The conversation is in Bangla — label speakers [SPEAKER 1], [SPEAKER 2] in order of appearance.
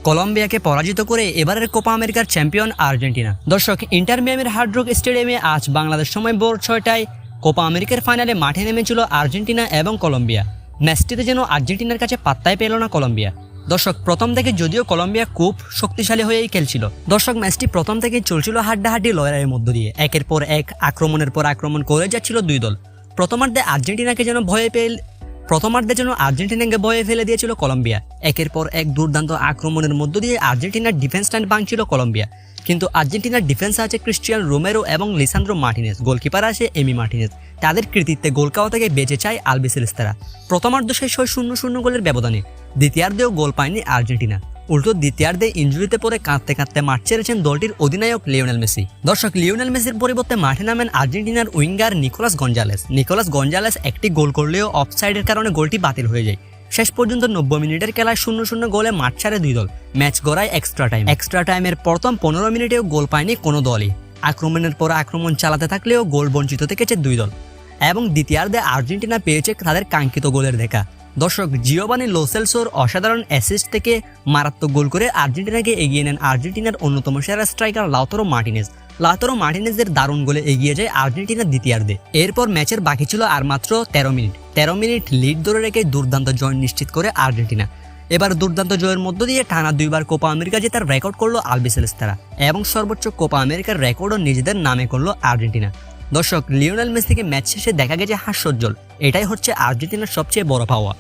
[SPEAKER 1] কলম্বিয়াকে পরাজিত করে এবারের কোপা আমেরিকার চ্যাম্পিয়ন আর্জেন্টিনা। দর্শক, ইন্টার মিয়ামির হার্ড রক স্টেডিয়ামে আজ বাংলাদেশ সময় ভোর 6টায় কোপা আমেরিকার ফাইনালে মাঠে নেমেছিল আর্জেন্টিনা এবং কলম্বিয়া। ম্যাচটিতে যেন আর্জেন্টিনার কাছে পাত্তাই পেল না কলম্বিয়া। দর্শক, প্রথম থেকে যদিও কলম্বিয়া খুব শক্তিশালী হয়েই খেলছিল। দর্শক, ম্যাচটি প্রথম থেকে চলছিল হাড্ডাহাড্ডি লড়াইয়ের মধ্য দিয়ে। একের পর এক আক্রমণের পর আক্রমণ করে যাচ্ছিল দুই দল। প্রথমার্ধে আর্জেন্টিনাকে ভয়ে ফেলে দিয়েছিল কলম্বিয়া। একের পর এক দুর্দান্ত আক্রমণের মধ্য দিয়ে আর্জেন্টিনার ডিফেন্স লাইন ভাঙছিল কলম্বিয়া। কিন্তু আর্জেন্টিনার ডিফেন্সে আছে ক্রিস্টিয়ান রোমেরো এবং লিসান্দ্রো মার্টিনেজ, গোলকিপার আছে এমি মার্টিনেজ। তাদের কৃতিত্বে গোল খাওয়া থেকে বেঁচে চায় আলবিসেলেস্তারা। প্রথমার্ধ শেষ হয় 0-0 গোলের ব্যবধানে। দ্বিতীয়ার্ধেও গোল পায়নি আর্জেন্টিনা। উল্টো দ্বিতীয়ার্ধে ইনজুরিতে পড়ে কাঁদতে কাঁদতে মাঠ ছেড়েছেন দলটির অধিনায়ক লিওনেল মেসি। দর্শক, লিওনেল মেসির পরিবর্তে মাঠে নামেন আর্জেন্টিনার উইঙ্গার নিকোলাস গঞ্জালেস একটি গোল করলেও অফসাইডের কারণে গোলটি বাতিল হয়ে যায়। শেষ পর্যন্ত 90 মিনিটের খেলায় 0-0 গোলে মাঠ ছাড়ে দুই দল। ম্যাচ গড়ায় এক্সট্রা টাইমের প্রথম 15 মিনিটেও গোল পায়নি কোনো দলই। আক্রমণের পর আক্রমণ চালাতে থাকলেও গোল বঞ্চিত থেকেছে দুই দল এবং দ্বিতীয়ার্ধে আর্জেন্টিনা পেয়েছে তাদের কাঙ্ক্ষিত গোলের দেখা। দর্শক, জিওভানি লো সেলসোর অসাধারণ অ্যাসিস্ট থেকে মারাত্মক গোল করে আর্জেন্টিনাকে এগিয়ে নেন আর্জেন্টিনার অন্যতম সেরা স্ট্রাইকার লাউতারো মার্টিনেজের দারুণ গোলে এগিয়ে যায় আর্জেন্টিনার দ্বিতীয়ার্ধে। এরপর ম্যাচের বাকি ছিল আর মাত্র 13 মিনিট লিড ধরে রেখে দুর্দান্ত জয় নিশ্চিত করে আর্জেন্টিনা। এবার দুর্দান্ত জয়ের মধ্য দিয়ে টানা 2বার কোপা আমেরিকা জেতার রেকর্ড করলো আলবিসেলেস্তারা এবং সর্বোচ্চ কোপা আমেরিকার রেকর্ডও নিজেদের নামে করলো আর্জেন্টিনা। দর্শক, লিওনেল মেসিকে ম্যাচ শেষে দেখা গেছে হাস্যোজ্জ্বল। এটাই হচ্ছে আর্জেন্টিনার সবচেয়ে বড় পাওয়া।